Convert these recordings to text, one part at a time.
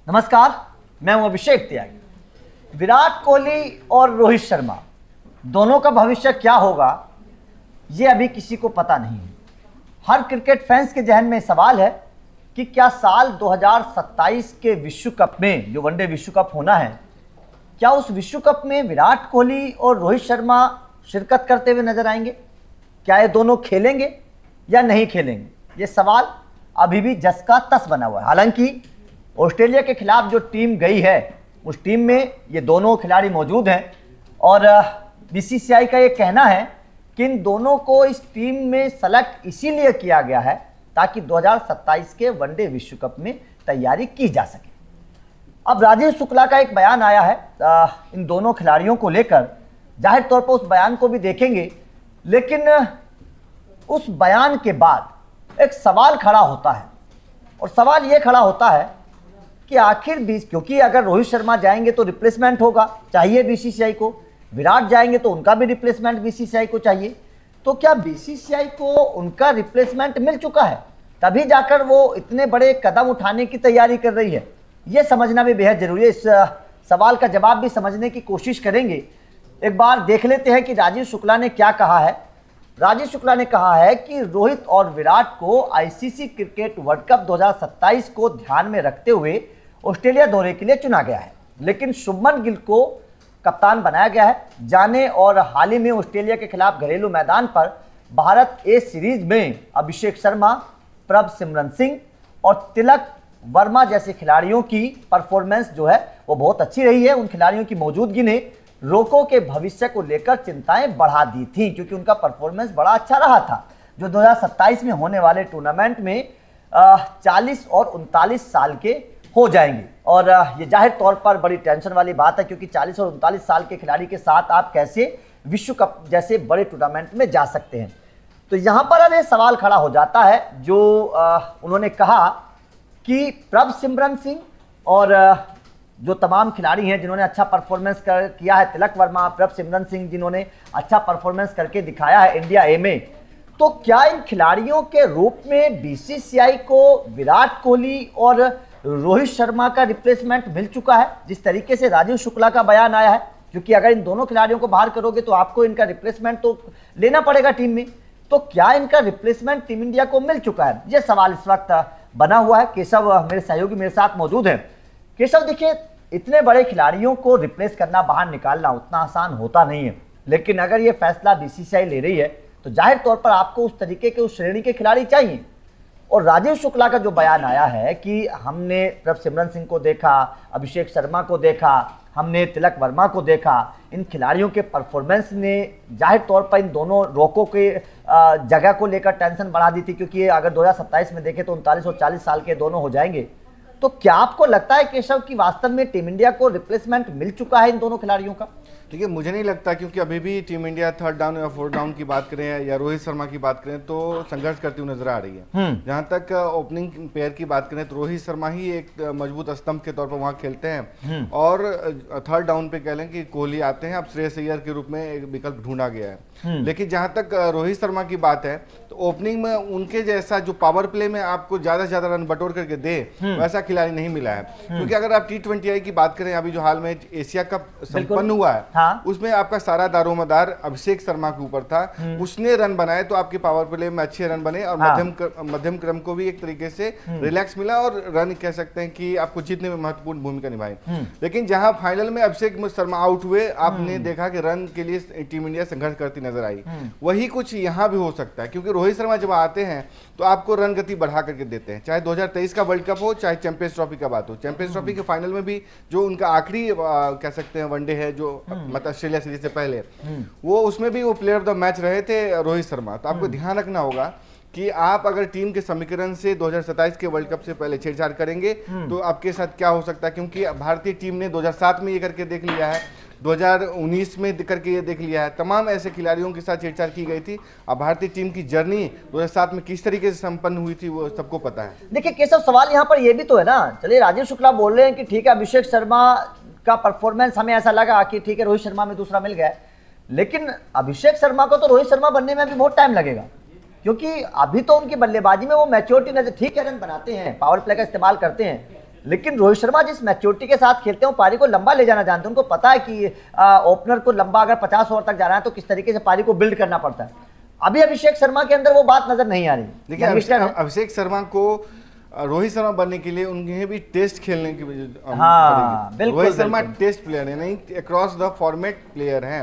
नमस्कार, मैं हूं अभिषेक त्यागी। विराट कोहली और रोहित शर्मा दोनों का भविष्य क्या होगा ये अभी किसी को पता नहीं है। हर क्रिकेट फैंस के जहन में सवाल है कि क्या साल 2027 के विश्व कप में, जो वनडे विश्व कप होना है, क्या उस विश्व कप में विराट कोहली और रोहित शर्मा शिरकत करते हुए नजर आएंगे? क्या ये दोनों खेलेंगे या नहीं खेलेंगे? ये सवाल अभी भी जस का तस बना हुआ है। हालांकि ऑस्ट्रेलिया के खिलाफ जो टीम गई है उस टीम में ये दोनों खिलाड़ी मौजूद हैं और बीसीसीआई का ये कहना है कि इन दोनों को इस टीम में सेलेक्ट इसीलिए किया गया है ताकि 2027 के वनडे विश्व कप में तैयारी की जा सके। अब राजीव शुक्ला का एक बयान आया है इन दोनों खिलाड़ियों को लेकर। जाहिर तौर पर उस बयान को भी देखेंगे, लेकिन उस बयान के बाद एक सवाल खड़ा होता है और सवाल ये खड़ा होता है कि आखिर क्योंकि अगर रोहित शर्मा जाएंगे तो रिप्लेसमेंट होगा, चाहिए बीसीसीआई को, विराट जाएंगे तो उनका भी रिप्लेसमेंट बीसीसीआई को चाहिए। तो क्या बीसीसीआई को उनका रिप्लेसमेंट मिल चुका है तभी जाकर वो इतने बड़े कदम उठाने की तैयारी कर रही है? ये समझना भी बेहद जरूरी है। इस सवाल का जवाब भी समझने की कोशिश करेंगे। एक बार देख लेते हैं कि राजीव शुक्ला ने क्या कहा है। राजीव शुक्ला ने कहा है कि रोहित और विराट को आईसीसी क्रिकेट वर्ल्ड कप 2027 को ध्यान में रखते हुए ऑस्ट्रेलिया दौरे के लिए चुना गया है, लेकिन शुभमन गिल को कप्तान बनाया गया है। जाने और हाल ही में ऑस्ट्रेलिया के खिलाफ घरेलू मैदान पर भारत ए सीरीज में अभिषेक शर्मा, प्रभसिमरन सिंह और तिलक वर्मा जैसे खिलाड़ियों की परफॉर्मेंस जो है वो बहुत अच्छी रही है। उन खिलाड़ियों की मौजूदगी ने रोको के भविष्य को लेकर चिंताएं बढ़ा दी थी, क्योंकि उनका परफॉर्मेंस बड़ा अच्छा रहा था, जो 2027 में होने वाले टूर्नामेंट में 40 और 39 साल के हो जाएंगे। और ये जाहिर तौर पर बड़ी टेंशन वाली बात है, क्योंकि 40 और 39 साल के खिलाड़ी के साथ आप कैसे विश्व कप जैसे बड़े टूर्नामेंट में जा सकते हैं। तो यहाँ पर अब ये सवाल खड़ा हो जाता है जो उन्होंने कहा कि प्रभसिमरन सिंह और जो तमाम खिलाड़ी हैं जिन्होंने अच्छा परफॉर्मेंस किया है, तिलक वर्मा, प्रभसिमरन सिंह जिन्होंने अच्छा परफॉर्मेंस करके दिखाया है इंडिया ए में, तो क्या इन खिलाड़ियों के रूप में बीसीसीआई को विराट कोहली और रोहित शर्मा का रिप्लेसमेंट मिल चुका है? जिस तरीके से राजीव शुक्ला का बयान आया है, क्योंकि अगर इन दोनों खिलाड़ियों को बाहर करोगे तो आपको इनका रिप्लेसमेंट तो लेना पड़ेगा टीम में। तो क्या इनका रिप्लेसमेंट टीम इंडिया को मिल चुका है? यह सवाल इस वक्त बना हुआ है। केशव मेरे सहयोगी मेरे साथ मौजूद हैं। केशव, देखिए, इतने बड़े खिलाड़ियों को रिप्लेस करना, बाहर निकालना उतना आसान होता नहीं है, लेकिन अगर ये फैसला बीसीसीआई ले रही है तो जाहिर तौर पर आपको उस तरीके के, उस श्रेणी के खिलाड़ी चाहिए। और राजीव शुक्ला का जो बयान आया है कि हमने प्रभसिमरन सिंह को देखा, अभिषेक शर्मा को देखा, हमने तिलक वर्मा को देखा, इन खिलाड़ियों के परफॉर्मेंस ने जाहिर तौर पर इन दोनों रोकों के जगह को लेकर टेंशन बढ़ा दी थी, क्योंकि अगर 2027 में देखें तो 39 और 40 साल के दोनों हो जाएंगे। तो क्या आपको लगता है केशव कि वास्तव में टीम इंडिया को रिप्लेसमेंट मिल चुका है इन दोनों खिलाड़ियों का? देखिए, मुझे नहीं लगता, क्योंकि अभी भी टीम इंडिया थर्ड डाउन या फोर्थ डाउन की बात करें या रोहित शर्मा की बात करें तो संघर्ष करती हुई नजर आ रही है। जहां तक ओपनिंग पेयर की बात करें तो रोहित शर्मा ही एक मजबूत स्तंभ के तौर पर वहां खेलते हैं और थर्ड डाउन पे कह लें कि कोहली आते हैं। अब श्रेयस अय्यर के रूप में एक विकल्प ढूंढा गया है। लेकिन जहां तक रोहित शर्मा की बात है तो ओपनिंग में उनके जैसा जो पावर प्ले में आपको ज्यादा से ज्यादा रन बटोर करके दे वैसा खिलाड़ी नहीं मिला है। क्योंकि अगर आप T20I की बात करें, अभी जो हाल में एशिया कप संपन्न हुआ है, हाँ? उसमें आपका सारा दारोमदार अभिषेक शर्मा के ऊपर था। उसने रन बनाए तो आपके पावर प्ले में अच्छे रन बने और हाँ। मध्यम क्रम को भी एक तरीके से रिलैक्स मिला और रन कह सकते हैं कि आपको जीतने में महत्वपूर्ण भूमिका निभाई। लेकिन जहां फाइनल में अभिषेक शर्मा आउट हुए, आपने देखा कि रन के लिए टीम इंडिया संघर्ष करती नजर आई। वही कुछ यहाँ भी हो सकता है, क्योंकि रोहित शर्मा जब आते हैं तो आपको रन गति बढ़ा करके देते हैं। चाहे 2023 का वर्ल्ड कप हो, चाहे चैंपियंस ट्रॉफी का बात हो। चैंपियंस ट्रॉफी के फाइनल में भी जो उनका आखिरी कह सकते हैं वनडे है, जो मतलब ऑस्ट्रेलिया सीरीज से पहले, वो उसमें भी वो प्लेयर ऑफ द मैच रहे थे रोहित शर्मा। तो आपको ध्यान रखना होगा कि आप अगर टीम के समीकरण से 2027 के वर्ल्ड कप से पहले छेड़छाड़ करेंगे तो आपके साथ क्या हो सकता है। क्योंकि भारतीय टीम ने 2007 में ये करके देख लिया है, 2019 में करके ये देख लिया है, तमाम ऐसे खिलाड़ियों के साथ छेड़छाड़ की गई थी। अब भारतीय टीम की जर्नी 2007 में किस तरीके से संपन्न हुई थी वो सबको पता है। देखिए केशव, सवाल यहाँ पर ये भी तो है ना, चलिए राजीव शुक्ला बोल रहे हैं कि ठीक है अभिषेक शर्मा का परफॉर्मेंस हमें ऐसा लगा कि ठीक है रोहित शर्मा में दूसरा मिल गया, लेकिन अभिषेक शर्मा को तो रोहित शर्मा बनने में भी बहुत टाइम लगेगा, क्योंकि अभी तो उनकी बल्लेबाजी में वो मैच्योरिटी नजर, ठीक है रन बनाते हैं, पावर प्ले का इस्तेमाल करते हैं, लेकिन रोहित शर्मा जिस मैच्योरिटी के साथ खेलते हैं वो पारी को लंबा ले जाना जानते हैं। उनको पता है कि ओपनर को लंबा अगर 50 ओवर तक जाना है तो किस तरीके से पारी को बिल्ड करना पड़ता है। अभी अभिषेक शर्मा के अंदर वो बात नजर नहीं आ रही। देखिए अभिषेक शर्मा को रोहित शर्मा बनने के लिए उन्हें भी टेस्ट खेलने की पड़ेगी। रोहित शर्मा टेस्ट प्लेयर है, नहीं अक्रॉस द फॉर्मेट प्लेयर हैं।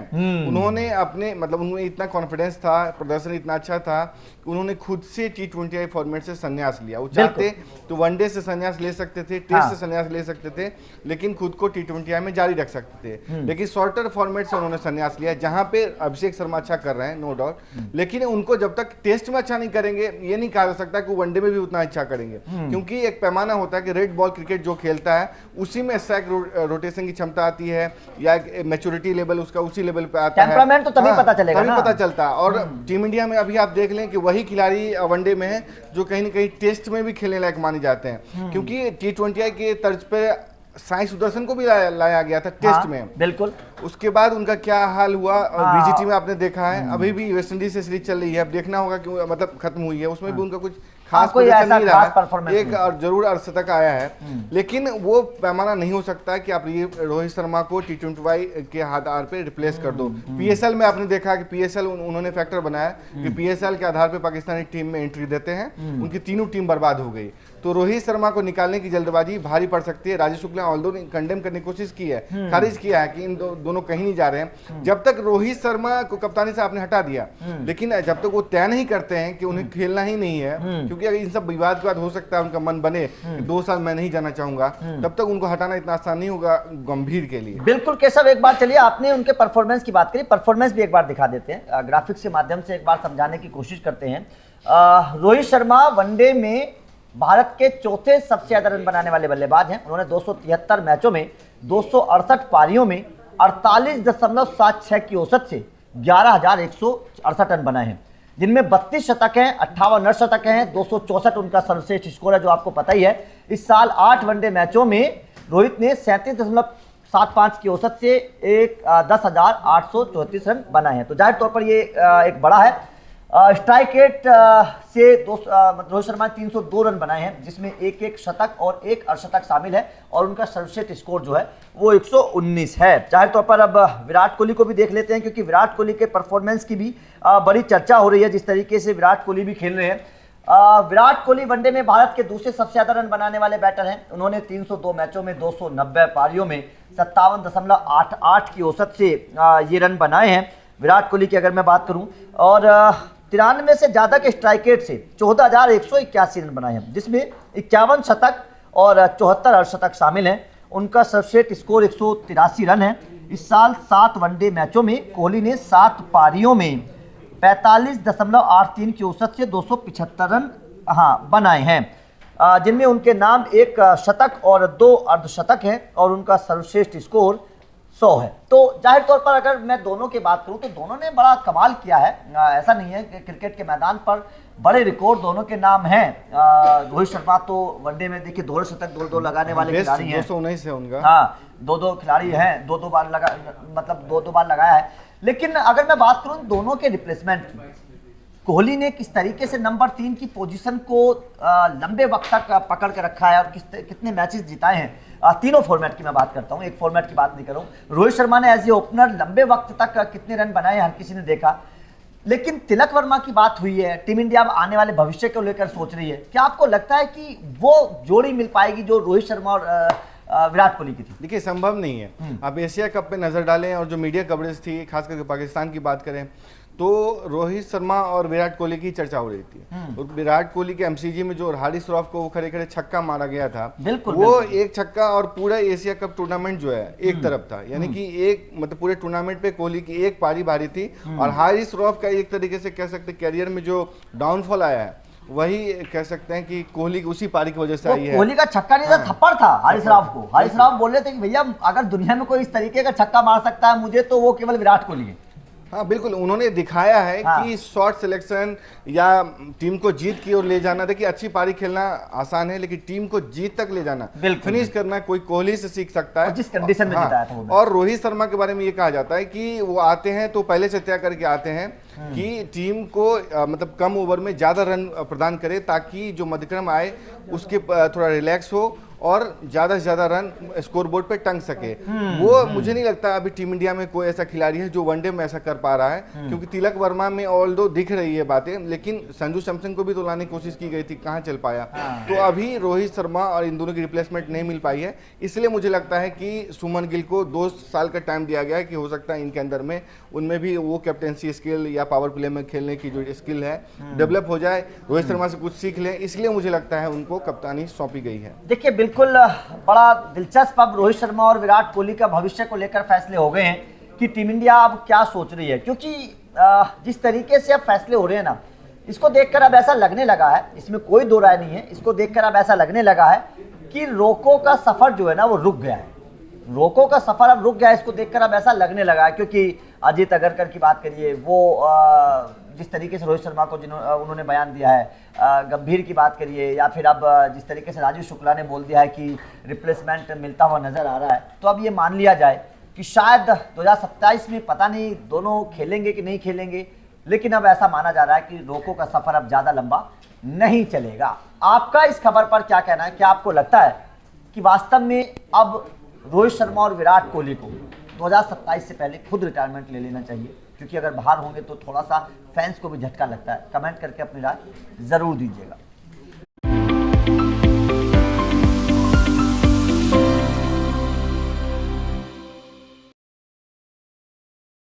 उन्होंने अपने मतलब उनमें इतना कॉन्फिडेंस था, प्रदर्शन इतना अच्छा था, उन्होंने खुद से T20I फॉर्मेट से संन्यास लिया। वो चाहते तो वनडे से संन्यास ले सकते थे, टेस्ट से संन्यास ले सकते थे, लेकिन खुद को T20I में जारी रख सकते थे। लेकिन शॉर्टर फॉर्मेट से उन्होंने संन्यास लिया, जहां पे अभिषेक शर्मा अच्छा कर रहे हैं नो डाउट, लेकिन उनको जब तक टेस्ट में अच्छा नहीं करेंगे ये नहीं कहा जा सकता कि वनडे में भी उतना अच्छा करेंगे, क्योंकि एक पैमाना होता है कि रेड बॉल क्रिकेट जो खेलता है उसी में स्ट्राइक रोटेशन की क्षमता आती है, या मैच्योरिटी लेवल उसका उसी लेवल पे आता है। टेम्परामेंट तो तभी पता चलेगा, तभी पता चलता है। और टीम इंडिया में अभी आप देख लें कि वही खिलाड़ी वनडे में है जो कहीं ना कहीं टेस्ट में भी खेलने लायक माने जाते हैं, क्योंकि T20I के तर्ज पे साई सुदर्शन को भी लाया गया था टेस्ट में। बिल्कुल। उसके बाद उनका क्या हाल हुआ बीजीटी में आपने देखा है, अभी भी वेस्ट इंडीज से सीरीज चल रही है, अब देखना होगा कि मतलब खत्म हुई है, उसमें भी उनका कुछ खास प्रदर्शन नहीं रहा है, एक और जरूर अर्धशतक आया है, लेकिन वो पैमाना नहीं हो सकता कि आप रोहित शर्मा को T20I के आधार पे रिप्लेस कर दो। PSL में आपने देखा कि PSL उन्होंने फैक्टर बनाया कि PSL के आधार पे पाकिस्तानी टीम में एंट्री देते हैं, उनकी तीनों टीम बर्बाद हो गई। तो रोहित शर्मा को निकालने की जल्दबाजी भारी पड़ सकती है। राजीव शुक्ला ऑल्दो ने कंडेम करने की कोशिश की है, खारिज किया है कि इन दोनों कहीं नहीं जा रहे हैं। जब तक रोहित शर्मा को कप्तानी से आपने हटा दिया, लेकिन जब तक वो तय नहीं करते हैं कि उन्हें खेलना ही नहीं है, क्योंकि अगर इन सब विवाद के बाद हो सकता है उनका मन बने कि 2 साल मैं नहीं जाना चाहूंगा, तब तक उनको हटाना इतना आसान नहीं होगा गंभीर के लिए। बिल्कुल केशव, एक बार चलिए आपने उनके परफॉर्मेंस की बात करी, परफॉर्मेंस भी एक बार दिखा देते हैं, ग्राफिक्स के माध्यम से एक बार समझाने की कोशिश करते हैं। रोहित शर्मा वनडे में भारत के चौथे सबसे ज्यादा रन बनाने वाले बल्लेबाज हैं। उन्होंने 273 मैचों में 268 पारियों में 48.76 की औसत से 11,168 रन बनाए हैं, जिनमें 32 शतक हैं, 58 अर्धशतक हैं, 264 उनका सर्वश्रेष्ठ स्कोर है जो आपको पता ही है। इस साल 8 वनडे मैचों में रोहित ने 37.75 की औसत से 10,834 रन बनाए हैं। तो जाहिर तौर पर ये एक बड़ा है। स्ट्राइक रेट से रोहित शर्मा ने 302 रन बनाए हैं, जिसमें एक शतक और एक अर्धशतक शामिल है, और उनका सर्वश्रेष्ठ स्कोर जो है वो 119 है। जाहिर तौर पर अब विराट कोहली को भी देख लेते हैं, क्योंकि विराट कोहली के परफॉर्मेंस की भी बड़ी चर्चा हो रही है, जिस तरीके से विराट कोहली भी खेल रहे हैं। विराट कोहली वनडे में भारत के दूसरे सबसे ज्यादा रन बनाने वाले बैटर हैं। उन्होंने 302 मैचों में 290 पारियों में 57.88 की औसत से ये रन बनाए हैं विराट कोहली की अगर मैं बात करूं, और 93 से ज्यादा के स्ट्राइक रेट से 14,181 रन बनाए हैं, जिसमें 51 शतक और 74 अर्धशतक शामिल हैं। उनका सर्वश्रेष्ठ स्कोर 183 रन है। इस साल 7 वनडे मैचों में कोहली ने 7 पारियों में 45.83 की औसत से 275 रन बनाए हैं, जिनमें उनके नाम 1 शतक और 2 अर्धशतक हैं, और उनका सर्वश्रेष्ठ स्कोर 100 है। तो जाहिर तौर पर अगर मैं दोनों की बात करूं तो दोनों ने बड़ा कमाल किया है। ऐसा नहीं है कि क्रिकेट के मैदान पर बड़े रिकॉर्ड दोनों के नाम हैं। रोहित शर्मा तो वनडे में देखिए 2 शतक 2 लगाने वाले खिलाड़ी हैं, 219 है उनका। हाँ, 2 खिलाड़ी हैं, 2 बार लगा, मतलब 2 बार लगाया है। लेकिन अगर मैं बात करूं दोनों के रिप्लेसमेंट की, कोहली ने किस तरीके से नंबर 3 की पोजीशन को लंबे वक्त तक पकड़ के रखा है, और कितने मैचेस जिताए हैं। तीनों फॉर्मेट की मैं बात करता हूं, एक फॉर्मेट की बात नहीं कर रहा हूं। रोहित शर्मा ने एज ए ओपनर लंबे वक्त तक कितने रन बनाए हर किसी ने देखा। लेकिन तिलक वर्मा की बात हुई है, टीम इंडिया आने वाले भविष्य को लेकर सोच रही है। क्या आपको लगता है कि वो जोड़ी मिल पाएगी जो रोहित शर्मा और विराट कोहली की थी? देखिए संभव नहीं है। आप एशिया कप पे नजर डालें और जो मीडिया कवरेज थी, खास करके पाकिस्तान की बात करें, तो रोहित शर्मा और विराट कोहली की चर्चा हो रही थी। और विराट कोहली के MCG में जो हारिस रऊफ को खड़े खड़े छक्का मारा गया था, वो एक छक्का और पूरा एशिया कप टूर्नामेंट जो है एक तरफ था, यानी कि एक मतलब पूरे टूर्नामेंट पे कोहली की एक पारी भारी थी। और हारिस रऊफ का एक तरीके से कह सकते कैरियर में जो डाउनफॉल आया है, वही कह सकते हैं कि कोहली की उसी पारी की वजह से आई है। कोहली का छक्का नहीं था, थप्पड़ था हारिस रऊफ को। हारिस रऊफ बोल रहे थे कि भैया अगर दुनिया में कोई इस तरीके का छक्का मार सकता है मुझे, तो वो केवल विराट कोहली है। हाँ बिल्कुल, उन्होंने दिखाया है कि शॉट सिलेक्शन या टीम को जीत की ओर ले जाना, देखिए अच्छी पारी खेलना आसान है, लेकिन टीम को जीत तक ले जाना, फिनिश करना कोई कोहली से सीख सकता है, जिस कंडीशन में जिताया था वो। और रोहित शर्मा के बारे में ये कहा जाता है कि वो आते हैं तो पहले से तय करके आते हैं कि टीम को मतलब कम ओवर में ज्यादा रन प्रदान करे, ताकि जो मध्यक्रम आए उसके थोड़ा रिलैक्स हो और ज्यादा से ज्यादा रन स्कोर बोर्ड पे टंग सके। वो मुझे नहीं लगता अभी टीम इंडिया में कोई ऐसा खिलाड़ी है जो वनडे में ऐसा कर पा रहा है, क्योंकि तिलक वर्मा में ऑल्दो दिख रही है बातें, लेकिन संजू सैमसन को भी तो लाने की कोशिश की गई थी, कहाँ चल पाया। तो अभी रोहित शर्मा और इन दोनों की रिप्लेसमेंट नहीं मिल पाई है, इसलिए मुझे लगता है कि सुमन गिल को 2 साल का टाइम दिया गया है कि हो सकता है इनके अंदर में उनमें भी वो कैप्टेंसी स्किल या पावर प्ले में खेलने की जो स्किल है डेवलप हो जाए, रोहित शर्मा से कुछ सीख लें, इसलिए मुझे लगता है उनको कप्तानी सौंपी गई है। देखिए बिल्कुल बड़ा दिलचस्प अब रोहित शर्मा और विराट कोहली का भविष्य को लेकर फैसले हो गए हैं कि टीम इंडिया अब क्या सोच रही है, क्योंकि जिस तरीके से अब फैसले हो रहे हैं ना, इसको देखकर अब ऐसा लगने लगा है, इसमें कोई दो राय नहीं है, इसको देखकर अब ऐसा लगने लगा है कि रोको का सफर जो है ना वो रुक गया है, रोको का सफर अब रुक गया है। इसको देखकर अब ऐसा लगने लगा है, क्योंकि अजीत अगरकर की बात करिए, वो जिस तरीके से रोहित शर्मा को उन्होंने बयान दिया है, गंभीर की बात करिए, या फिर अब जिस तरीके से राजीव शुक्ला ने बोल दिया है कि रिप्लेसमेंट मिलता हुआ नजर आ रहा है, तो अब ये मान लिया जाए कि शायद 2027 में पता नहीं दोनों खेलेंगे कि नहीं खेलेंगे, लेकिन अब ऐसा माना जा रहा है कि रोको का सफर अब ज्यादा लंबा नहीं चलेगा। आपका इस खबर पर क्या कहना है? क्या आपको लगता है कि वास्तव में अब रोहित शर्मा और विराट कोहली को 2027 से पहले खुद रिटायरमेंट ले लेना चाहिए? क्योंकि अगर बाहर होंगे तो थोड़ा सा फैंस को भी झटका लगता है। कमेंट करके अपनी राय जरूर दीजिएगा।